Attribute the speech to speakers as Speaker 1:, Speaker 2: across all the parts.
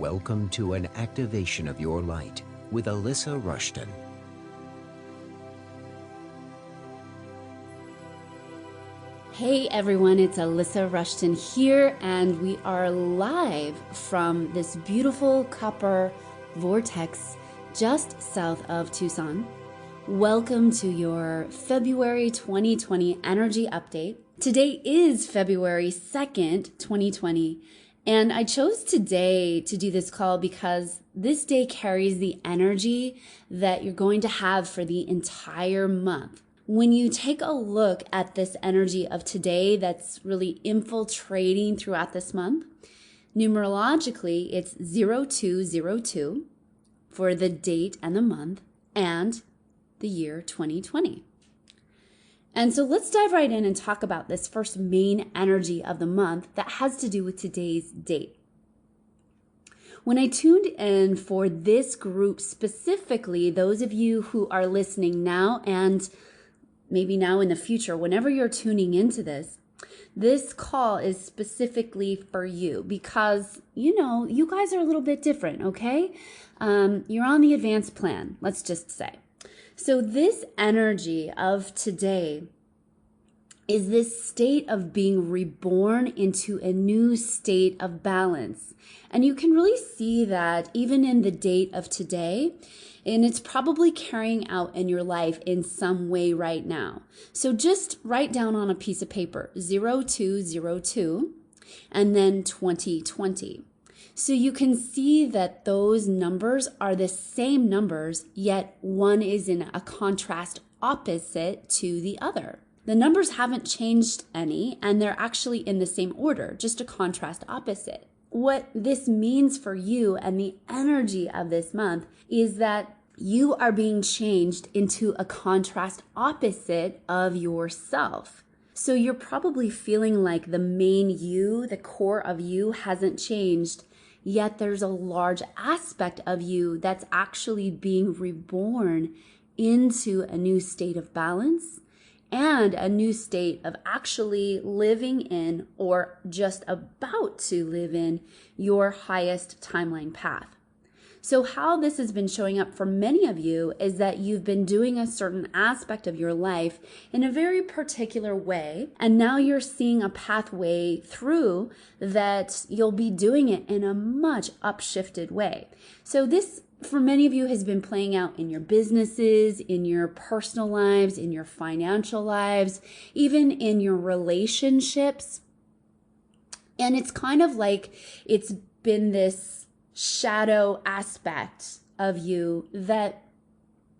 Speaker 1: Welcome to an activation of your light with Alyssa Rushton.
Speaker 2: Hey everyone, it's Alyssa Rushton here, and we are live from this beautiful copper vortex just south of Tucson. Welcome to your February 2020 energy update. Today is February 2nd, 2020, and I chose today to do this call because this day carries the energy that you're going to have for the entire month. When you take a look at this energy of today that's really infiltrating throughout this month, numerologically, it's 0202 for the date and the month and the year 2020. And so let's dive right in and talk about this first main energy of the month that has to do with today's date. When I tuned in for this group specifically, those of you who are listening now and maybe now in the future, whenever you're tuning into this call is specifically for you because, you guys are a little bit different, okay? You're on the advanced plan, let's just say. So this energy of today is this state of being reborn into a new state of balance. And you can really see that even in the date of today, and it's probably carrying out in your life in some way right now. So just write down on a piece of paper 0202 and then 2020. So you can see that those numbers are the same numbers, yet one is in a contrast opposite to the other. The numbers haven't changed any, and they're actually in the same order, just a contrast opposite. What this means for you and the energy of this month is that you are being changed into a contrast opposite of yourself. So you're probably feeling like the main you, the core of you hasn't changed, yet there's a large aspect of you that's actually being reborn into a new state of balance and a new state of actually living in or just about to live in your highest timeline path. So how this has been showing up for many of you is that you've been doing a certain aspect of your life in a very particular way, and now you're seeing a pathway through that you'll be doing it in a much upshifted way. So this, for many of you, has been playing out in your businesses, in your personal lives, in your financial lives, even in your relationships. And it's kind of like it's been this shadow aspect of you that,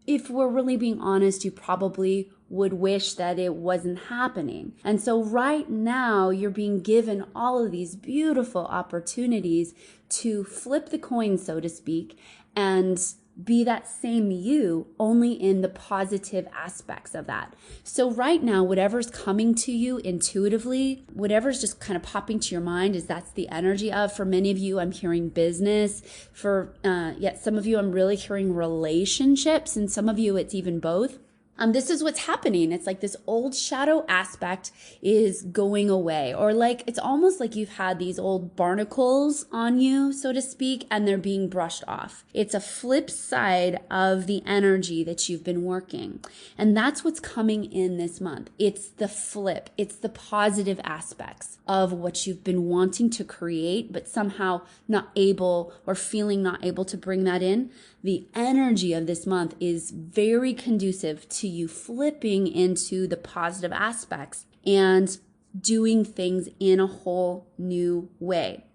Speaker 2: if we're really being honest, you probably would wish that it wasn't happening. And so right now you're being given all of these beautiful opportunities to flip the coin, so to speak, and be that same you, only in the positive aspects of that. So right now, whatever's coming to you intuitively, whatever's just kind of popping to your mind, is that's the energy of. For many of you, I'm hearing business. Yet some of you, I'm really hearing relationships, and some of you, it's even both. This is what's happening. It's like this old shadow aspect is going away, or like it's almost like you've had these old barnacles on you, so to speak, and they're being brushed off. It's a flip side of the energy that you've been working. And that's what's coming in this month. It's the flip. It's the positive aspects of what you've been wanting to create, but somehow not able or feeling not able to bring that in. The energy of this month is very conducive to you flipping into the positive aspects and doing things in a whole new way.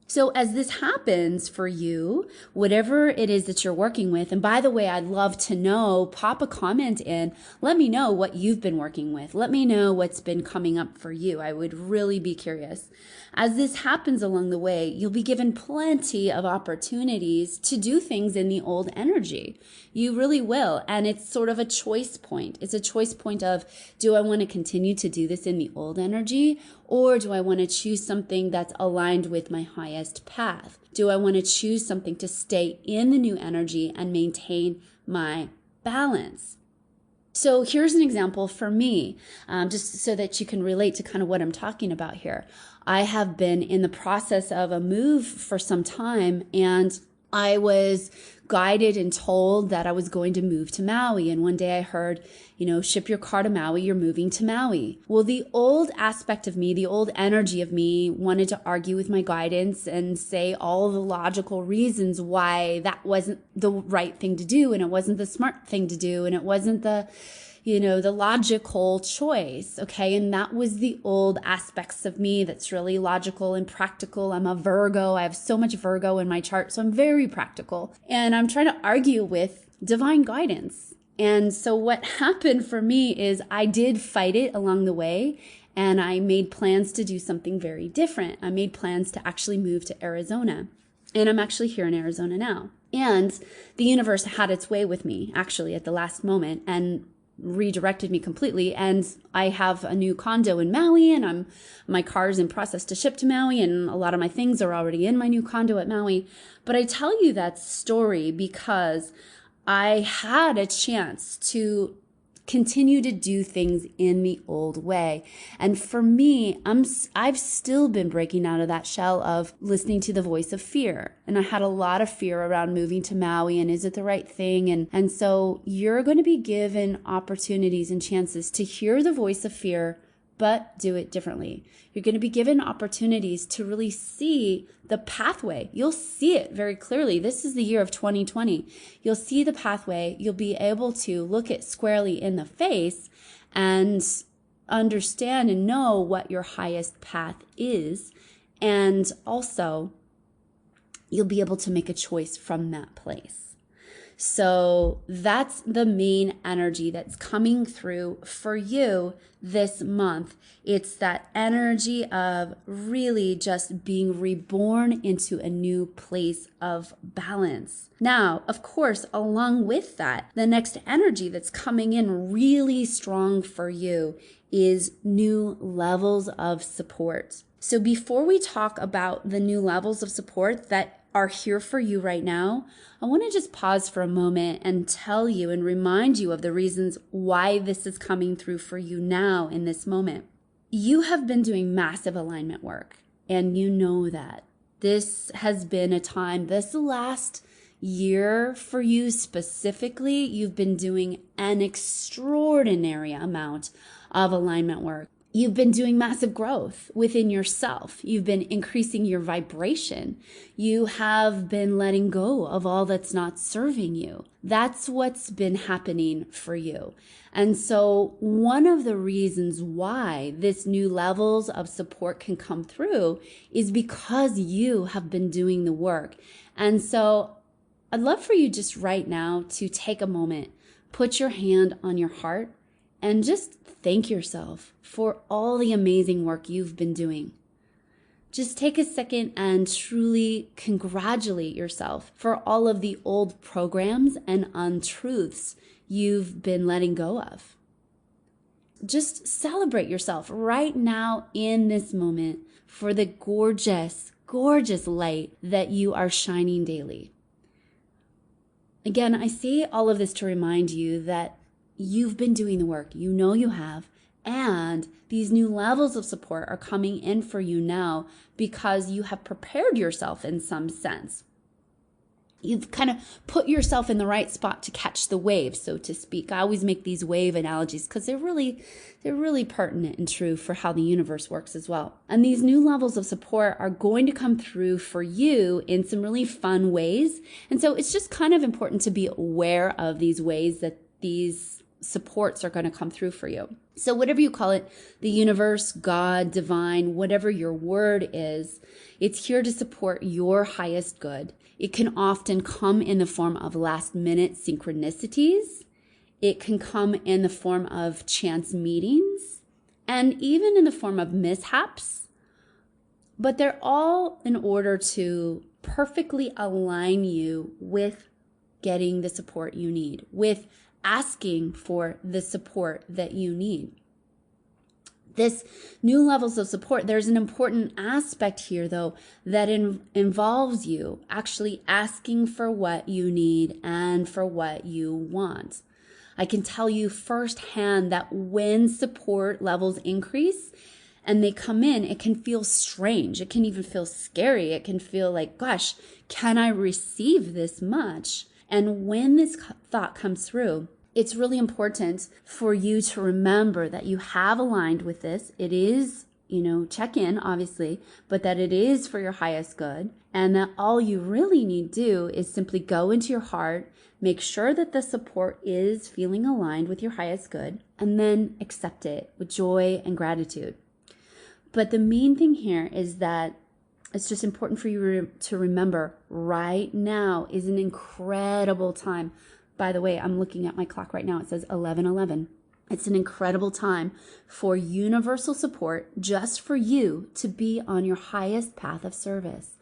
Speaker 2: So as this happens for you, whatever it is that you're working with, and by the way, I'd love to know, pop a comment in, let me know what you've been working with. Let me know what's been coming up for you. I would really be curious. As this happens along the way, you'll be given plenty of opportunities to do things in the old energy. You really will. And it's sort of a choice point. It's a choice point of, do I want to continue to do this in the old energy? Or do I want to choose something that's aligned with my highest path? Do I want to choose something to stay in the new energy and maintain my balance? So here's an example for me, just so that you can relate to kind of what I'm talking about here. I have been in the process of a move for some time, and I was guided and told that I was going to move to Maui. And one day I heard, ship your car to Maui, you're moving to Maui. Well, the old aspect of me, the old energy of me wanted to argue with my guidance and say all the logical reasons why that wasn't the right thing to do. And it wasn't the smart thing to do. And it wasn't the logical choice. Okay. And that was the old aspects of me that's really logical and practical. I'm a Virgo. I have so much Virgo in my chart. So I'm very practical. And I'm trying to argue with divine guidance. And so what happened for me is I did fight it along the way. And I made plans to do something very different. I made plans to actually move to Arizona. And I'm actually here in Arizona now. And the universe had its way with me actually at the last moment and redirected me completely. And I have a new condo in Maui, and my car's in process to ship to Maui, and a lot of my things are already in my new condo at Maui. But I tell you that story because I had a chance to continue to do things in the old way. And for me, I've still been breaking out of that shell of listening to the voice of fear. And I had a lot of fear around moving to Maui and is it the right thing? And so you're going to be given opportunities and chances to hear the voice of fear, but do it differently. You're going to be given opportunities to really see the pathway. You'll see it very clearly. This is the year of 2020. You'll see the pathway. You'll be able to look it squarely in the face and understand and know what your highest path is. And also, you'll be able to make a choice from that place. So that's the main energy that's coming through for you this month. It's that energy of really just being reborn into a new place of balance. Now, of course, along with that, the next energy that's coming in really strong for you is new levels of support. So before we talk about the new levels of support that are here for you right now, I want to just pause for a moment and tell you and remind you of the reasons why this is coming through for you now in this moment. You have been doing massive alignment work, and you know that. This has been a time, this last year for you specifically, you've been doing an extraordinary amount of alignment work. You've been doing massive growth within yourself. You've been increasing your vibration. You have been letting go of all that's not serving you. That's what's been happening for you. And so one of the reasons why this new levels of support can come through is because you have been doing the work. And so I'd love for you just right now to take a moment, put your hand on your heart, and just thank yourself for all the amazing work you've been doing. Just take a second and truly congratulate yourself for all of the old programs and untruths you've been letting go of. Just celebrate yourself right now in this moment for the gorgeous, gorgeous light that you are shining daily. Again, I say all of this to remind you that you've been doing the work. You know you have. And these new levels of support are coming in for you now because you have prepared yourself in some sense. You've kind of put yourself in the right spot to catch the wave, so to speak. I always make these wave analogies because they're really pertinent and true for how the universe works as well. And these new levels of support are going to come through for you in some really fun ways. And so it's just kind of important to be aware of these ways that these supports are going to come through for you. So whatever you call it, the universe, God, divine, whatever your word is, it's here to support your highest good. It can often come in the form of last minute synchronicities. It can come in the form of chance meetings and even in the form of mishaps. But they're all in order to perfectly align you with getting the support you need, with asking for the support that you need. This new levels of support, there's an important aspect here, though, that involves you actually asking for what you need and for what you want. I can tell you firsthand that when support levels increase and they come in, it can feel strange. It can even feel scary. It can feel like, gosh, can I receive this much? And when this thought comes through, it's really important for you to remember that you have aligned with this. It is, check in, obviously, but that it is for your highest good. And that all you really need to do is simply go into your heart, make sure that the support is feeling aligned with your highest good, and then accept it with joy and gratitude. But the main thing here is that it's just important for you to remember right now is an incredible time. By the way, I'm looking at my clock right now. It says 11:11. It's an incredible time for universal support just for you to be on your highest path of service.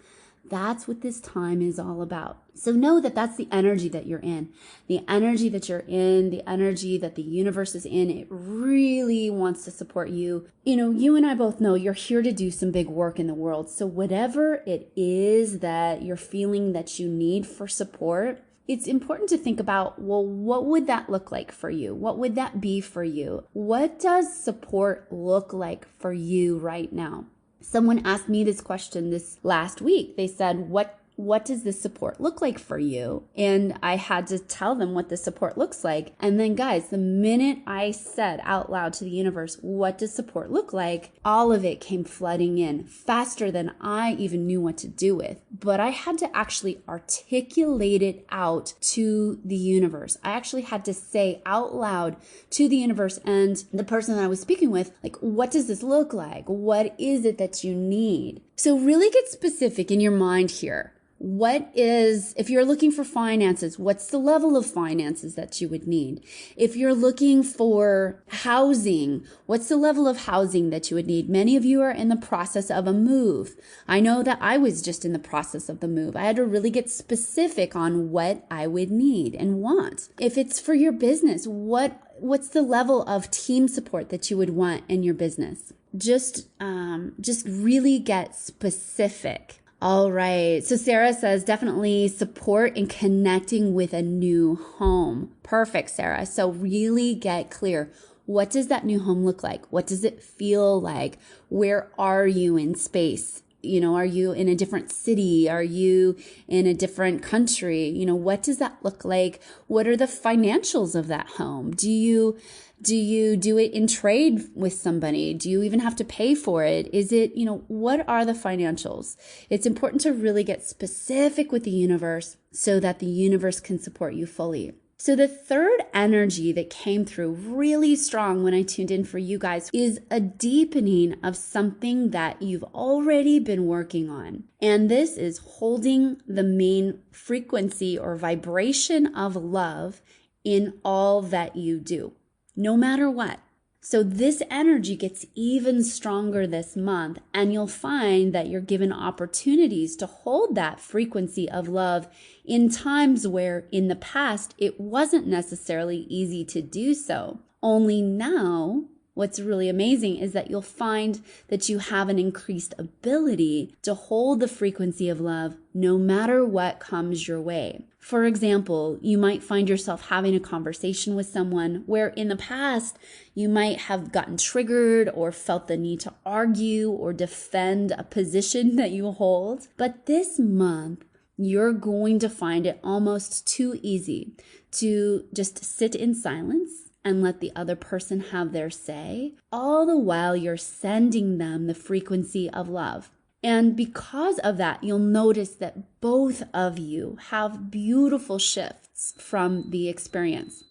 Speaker 2: That's what this time is all about. So know that that's the energy that you're in. The energy that you're in, the energy that the universe is in, it really wants to support you. You and I both know you're here to do some big work in the world. So whatever it is that you're feeling that you need for support, it's important to think about, well, what would that look like for you? What would that be for you? What does support look like for you right now? Someone asked me this question this last week. They said, what does this support look like for you? And I had to tell them what the support looks like. And then guys, the minute I said out loud to the universe, what does support look like? All of it came flooding in faster than I even knew what to do with. But I had to actually articulate it out to the universe. I actually had to say out loud to the universe and the person that I was speaking with, like, what does this look like? What is it that you need? So really get specific in your mind here. If you're looking for finances, what's the level of finances that you would need? If you're looking for housing, what's the level of housing that you would need? Many of you are in the process of a move. I know that I was just in the process of the move. I had to really get specific on what I would need and want. If it's for your business, what's the level of team support that you would want in your business? Just really get specific. All right. So Sarah says definitely support in connecting with a new home. Perfect, Sarah. So really get clear. What does that new home look like? What does it feel like? Where are you in space? Are you in a different city? Are you in a different country? What does that look like? What are the financials of that home? Do you do it in trade with somebody? Do you even have to pay for it? Is it, what are the financials? It's important to really get specific with the universe so that the universe can support you fully. So the third energy that came through really strong when I tuned in for you guys is a deepening of something that you've already been working on. And this is holding the main frequency or vibration of love in all that you do, no matter what. So this energy gets even stronger this month, and you'll find that you're given opportunities to hold that frequency of love in times where in the past it wasn't necessarily easy to do so. Only now, what's really amazing is that you'll find that you have an increased ability to hold the frequency of love no matter what comes your way. For example, you might find yourself having a conversation with someone where in the past you might have gotten triggered or felt the need to argue or defend a position that you hold. But this month, you're going to find it almost too easy to just sit in silence and let the other person have their say, all the while you're sending them the frequency of love. And because of that, you'll notice that both of you have beautiful shifts from the experience.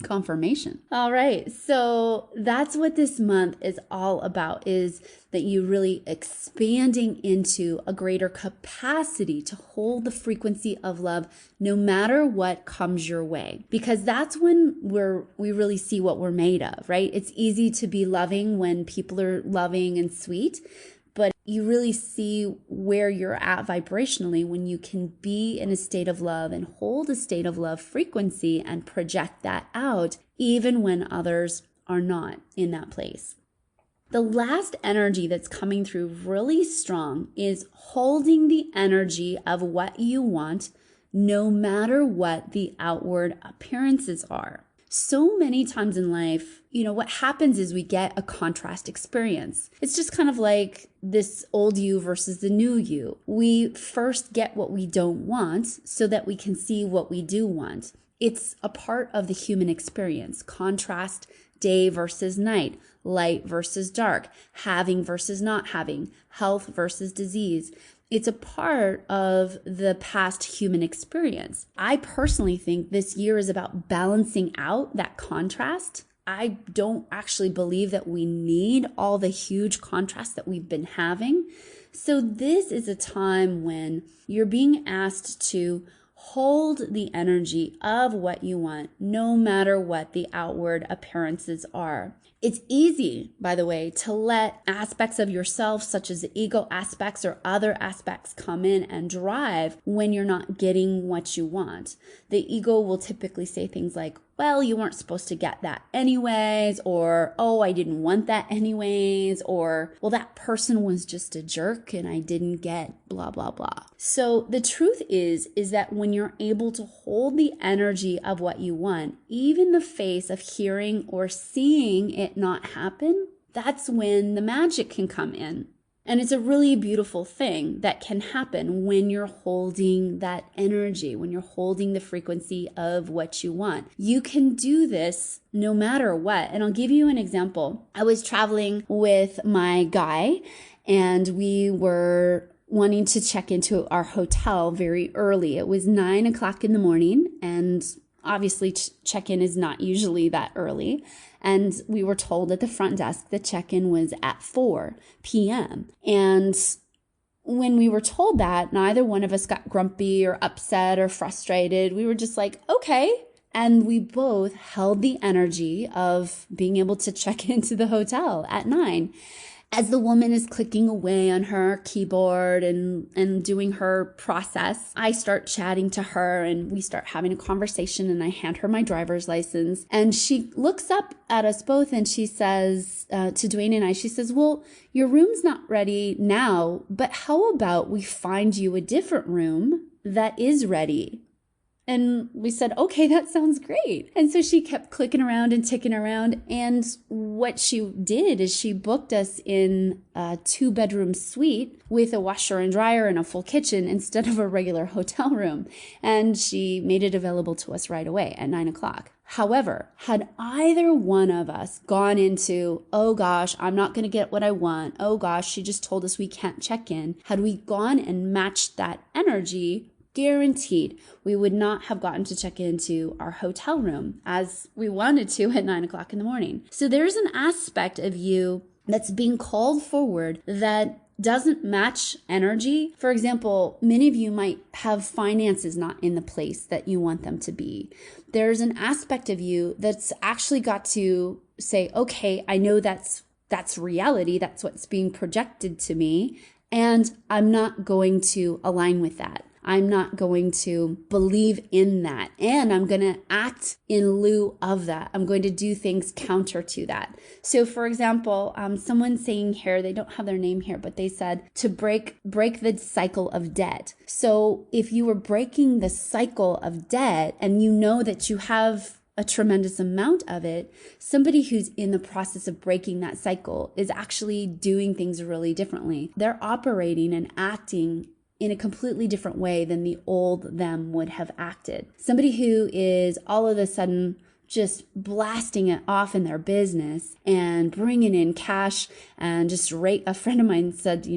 Speaker 2: Confirmation. All right. So that's what this month is all about, is that you really expanding into a greater capacity to hold the frequency of love no matter what comes your way. Because that's when we really see what we're made of, right? It's easy to be loving when people are loving and sweet, but you really see where you're at vibrationally when you can be in a state of love and hold a state of love frequency and project that out, even when others are not in that place. The last energy that's coming through really strong is holding the energy of what you want no matter what the outward appearances are. So many times in life, what happens is we get a contrast experience. It's just kind of like this old you versus the new you. We first get what we don't want so that we can see what we do want. It's a part of the human experience. Contrast, day versus night, light versus dark, having versus not having, health versus disease. It's a part of the past human experience. I personally think this year is about balancing out that contrast. I don't actually believe that we need all the huge contrast that we've been having. So this is a time when you're being asked to hold the energy of what you want, no matter what the outward appearances are. It's easy, by the way, to let aspects of yourself, such as the ego aspects or other aspects, come in and drive when you're not getting what you want. The ego will typically say things like, well, you weren't supposed to get that anyways, or, oh, I didn't want that anyways, or, well, that person was just a jerk and I didn't get blah, blah, blah. So the truth is that when you're able to hold the energy of what you want, even in the face of hearing or seeing it not happen, that's when the magic can come in. And it's a really beautiful thing that can happen when you're holding that energy, when you're holding the frequency of what you want. You can do this no matter what. And I'll give you an example. I was traveling with my guy and we were wanting to check into our hotel very early. It was 9 o'clock in the morning, and obviously check-in is not usually that early. And we were told at the front desk that check-in was at 4 p.m. And when we were told that, neither one of us got grumpy or upset or frustrated. We were just like, okay. And we both held the energy of being able to check into the hotel at 9. As the woman is clicking away on her keyboard and doing her process, I start chatting to her and we start having a conversation, and I hand her my driver's license. And she looks up at us both and she says to Dwayne and I, she says, well, your room's not ready now, but how about we find you a different room that is ready? And we said, okay, that sounds great. And so she kept clicking around and ticking around. And what she did is she booked us in a 2-bedroom suite with a washer and dryer and a full kitchen instead of a regular hotel room. And she made it available to us right away at 9 o'clock. However, had either one of us gone into, oh gosh, I'm not going to get what I want. Oh gosh, she just told us we can't check in. Had we gone and matched that energy, guaranteed we would not have gotten to check into our hotel room as we wanted to at 9 o'clock in the morning. So there's an aspect of you that's being called forward that doesn't match energy. For example, many of you might have finances not in the place that you want them to be. There's an aspect of you that's actually got to say, okay, I know that's reality. That's what's being projected to me. And I'm not going to align with that. I'm not going to believe in that. And I'm going to act in lieu of that. I'm going to do things counter to that. So for example, someone saying here, they don't have their name here, but they said to break the cycle of debt. So if you were breaking the cycle of debt and you know that you have a tremendous amount of it, somebody who's in the process of breaking that cycle is actually doing things really differently. They're operating and acting in a completely different way than the old them would have acted. Somebody who is all of a sudden just blasting it off in their business and bringing in cash and a friend of mine said,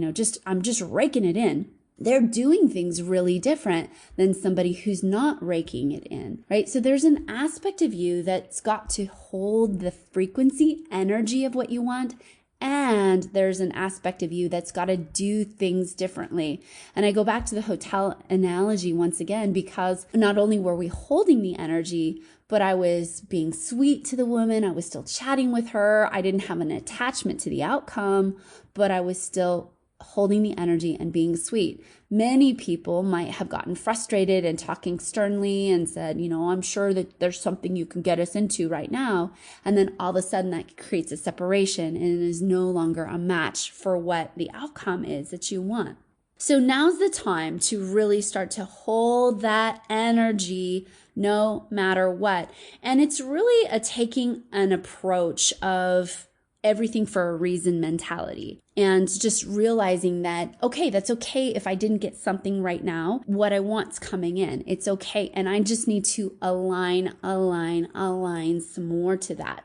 Speaker 2: I'm just raking it in. They're doing things really different than somebody who's not raking it in, right? So there's an aspect of you that's got to hold the frequency, energy of what you want. And there's an aspect of you that's got to do things differently. And I go back to the hotel analogy once again, because not only were we holding the energy, but I was being sweet to the woman. I was still chatting with her. I didn't have an attachment to the outcome, but I was still holding the energy and being sweet. Many people might have gotten frustrated and talking sternly and said, I'm sure that there's something you can get us into right now. And then all of a sudden that creates a separation and is no longer a match for what the outcome is that you want. So now's the time to really start to hold that energy no matter what. And it's really a taking an approach of everything for a reason mentality, and just realizing that, okay, that's okay if I didn't get something right now. What I want's coming in. It's okay. And I just need to align some more to that.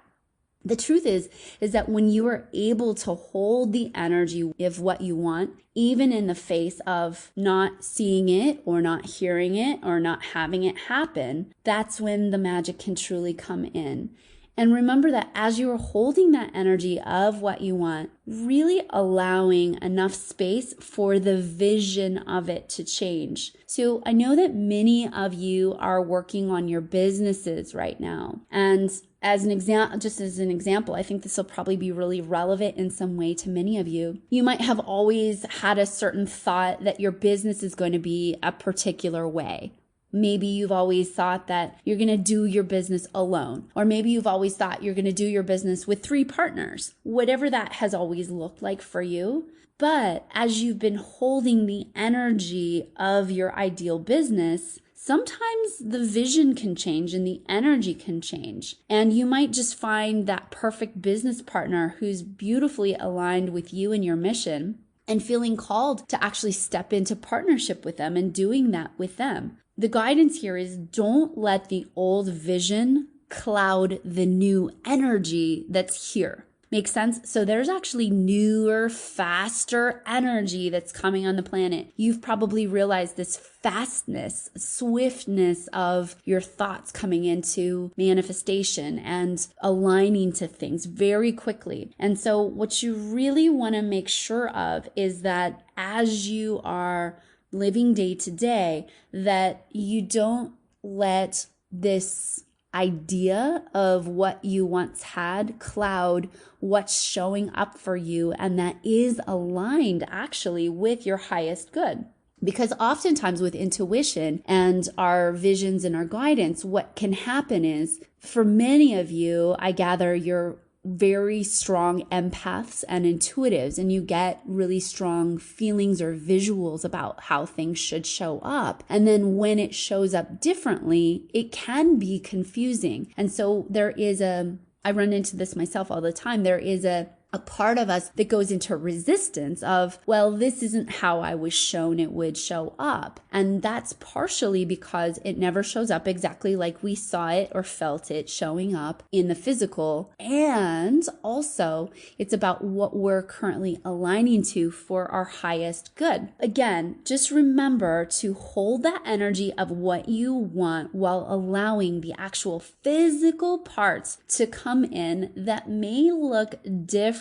Speaker 2: The truth is that when you are able to hold the energy of what you want, even in the face of not seeing it or not hearing it or not having it happen, that's when the magic can truly come in. And remember that as you are holding that energy of what you want, really allowing enough space for the vision of it to change. So I know that many of you are working on your businesses right now. And as an example, I think this will probably be really relevant in some way to many of you. You might have always had a certain thought that your business is going to be a particular way. Maybe you've always thought that you're going to do your business alone, or maybe you've always thought you're going to do your business with 3 partners, whatever that has always looked like for you. But as you've been holding the energy of your ideal business, sometimes the vision can change and the energy can change. And you might just find that perfect business partner who's beautifully aligned with you and your mission, and feeling called to actually step into partnership with them and doing that with them. The guidance here is don't let the old vision cloud the new energy that's here. Make sense? So there's actually newer, faster energy that's coming on the planet. You've probably realized this fastness, swiftness of your thoughts coming into manifestation and aligning to things very quickly. And so what you really want to make sure of is that as you are living day to day, that you don't let this idea of what you once had cloud what's showing up for you, and that is aligned actually with your highest good. Because oftentimes with intuition and our visions and our guidance, what can happen is, for many of you, I gather you're very strong empaths and intuitives, and you get really strong feelings or visuals about how things should show up. And then when it shows up differently, it can be confusing. And so I run into this myself all the time. There is a part of us that goes into resistance of, well, this isn't how I was shown it would show up. And that's partially because it never shows up exactly like we saw it or felt it showing up in the physical. And also it's about what we're currently aligning to for our highest good. Again, just remember to hold that energy of what you want while allowing the actual physical parts to come in that may look differently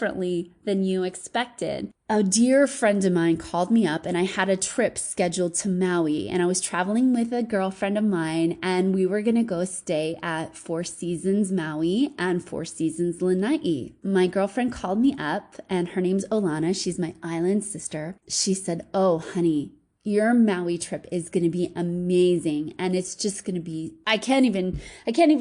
Speaker 2: than you expected. A dear friend of mine called me up, and I had a trip scheduled to Maui, and I was traveling with a girlfriend of mine, and we were going to go stay at Four Seasons Maui and Four Seasons Lanai. My girlfriend called me up, and her name's Olana. She's my island sister. She said, "Oh, honey, your Maui trip is going to be amazing." And it's just going to be, I can't even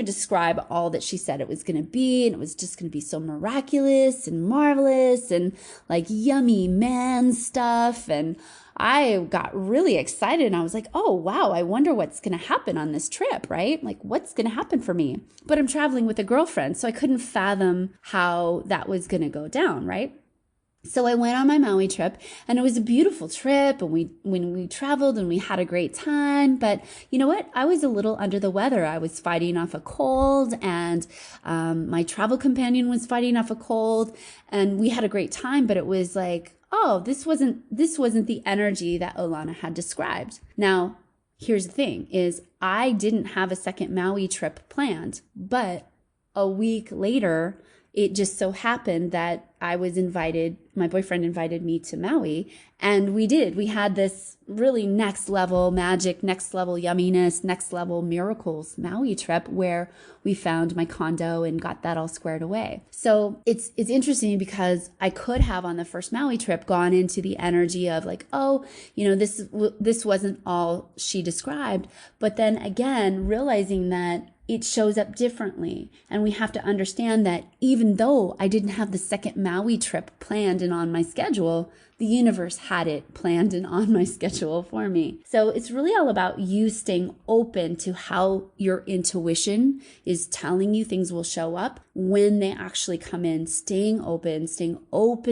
Speaker 2: describe all that she said it was going to be. And it was just going to be so miraculous and marvelous and like yummy man stuff. And I got really excited, and I was like, oh, wow, I wonder what's going to happen on this trip, right? Like, what's going to happen for me? But I'm traveling with a girlfriend, so I couldn't fathom how that was going to go down, right? So I went on my Maui trip, and it was a beautiful trip, and we traveled and we had a great time. But you know what? I was a little under the weather. I was fighting off a cold, and my travel companion was fighting off a cold, and we had a great time. But it was like, oh, this wasn't the energy that Olana had described. Now, here's the thing: is I didn't have a second Maui trip planned, but a week later, it just so happened that I was invited, my boyfriend invited me to Maui, and we did. We had this really next level magic, next level yumminess, next level miracles Maui trip where we found my condo and got that all squared away. So it's interesting because I could have on the first Maui trip gone into the energy of like, oh, you know, this wasn't all she described. But then again, realizing that it shows up differently. And we have to understand that even though I didn't have the second Maui trip planned and on my schedule, the universe had it planned and on my schedule for me. So it's really all about you staying open to how your intuition is telling you things will show up when they actually come in, staying open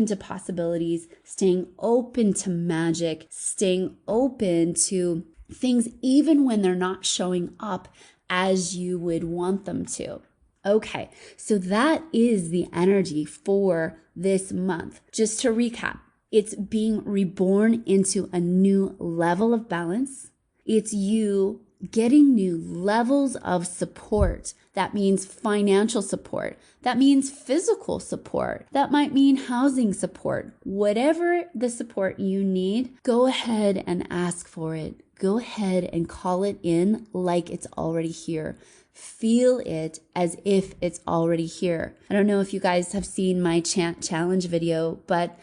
Speaker 2: to possibilities, staying open to magic, staying open to things even when they're not showing up as you would want them to. Okay, so that is the energy for this month. Just to recap, it's being reborn into a new level of balance. It's you getting new levels of support. That means financial support. That means physical support. That might mean housing support. Whatever the support you need, go ahead and ask for it. Go ahead and call it in like it's already here. Feel it as if it's already here. I don't know if you guys have seen my chant challenge video, but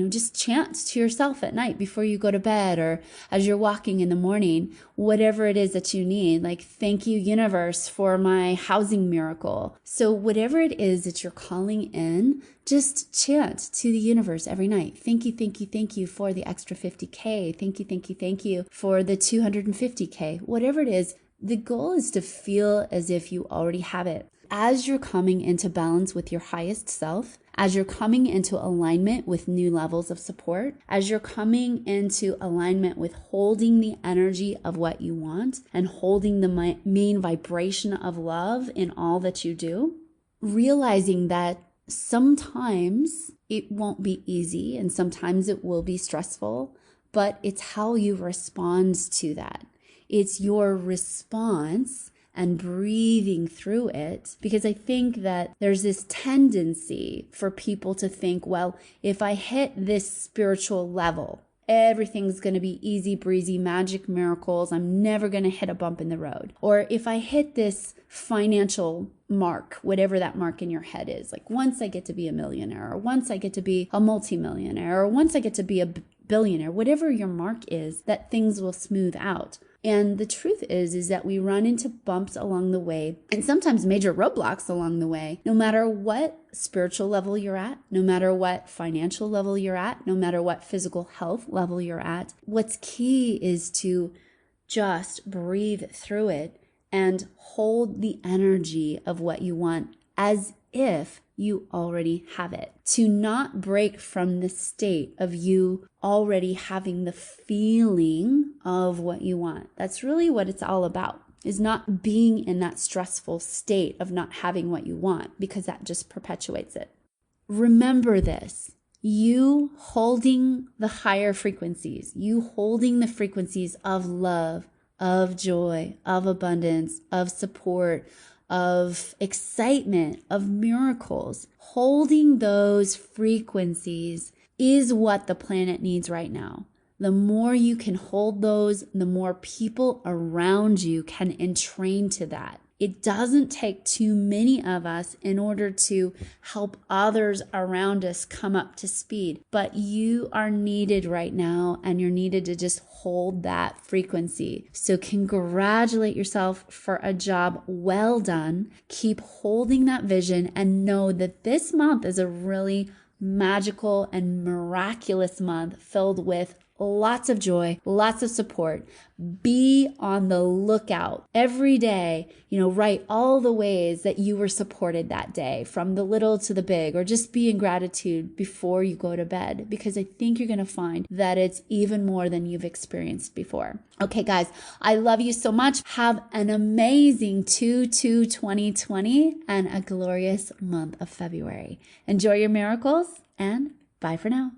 Speaker 2: just chant to yourself at night before you go to bed or as you're walking in the morning, whatever it is that you need. Like, thank you, universe, for my housing miracle. So whatever it is that you're calling in, just chant to the universe every night. Thank you, thank you, thank you for the extra 50K. Thank you, thank you, thank you for the 250K. Whatever it is, the goal is to feel as if you already have it. As you're coming into balance with your highest self, as you're coming into alignment with new levels of support, as you're coming into alignment with holding the energy of what you want and holding the main vibration of love in all that you do, realizing that sometimes it won't be easy and sometimes it will be stressful, but it's how you respond to that. It's your response and breathing through it, because I think that there's this tendency for people to think, well, if I hit this spiritual level, everything's going to be easy breezy, magic miracles. I'm never going to hit a bump in the road. Or if I hit this financial mark, whatever that mark in your head is, like once I get to be a millionaire, or once I get to be a multimillionaire, or once I get to be a billionaire, whatever your mark is, that things will smooth out. And the truth is that we run into bumps along the way and sometimes major roadblocks along the way, no matter what spiritual level you're at, no matter what financial level you're at, no matter what physical health level you're at. What's key is to just breathe through it and hold the energy of what you want as if you already have it. To not break from the state of you already having the feeling of what you want. That's really what it's all about, is not being in that stressful state of not having what you want, because that just perpetuates it. Remember this. You holding the higher frequencies, you holding the frequencies of love, of joy, of abundance, of support, of excitement, of miracles. Holding those frequencies is what the planet needs right now. The more you can hold those, the more people around you can entrain to that. It doesn't take too many of us in order to help others around us come up to speed. But you are needed right now, and you're needed to just hold that frequency. So congratulate yourself for a job well done. Keep holding that vision and know that this month is a really magical and miraculous month filled with lots of joy, lots of support. Be on the lookout every day, write all the ways that you were supported that day, from the little to the big, or just be in gratitude before you go to bed, because I think you're going to find that it's even more than you've experienced before. Okay, guys, I love you so much. Have an amazing 2/2/2020 and a glorious month of February. Enjoy your miracles, and bye for now.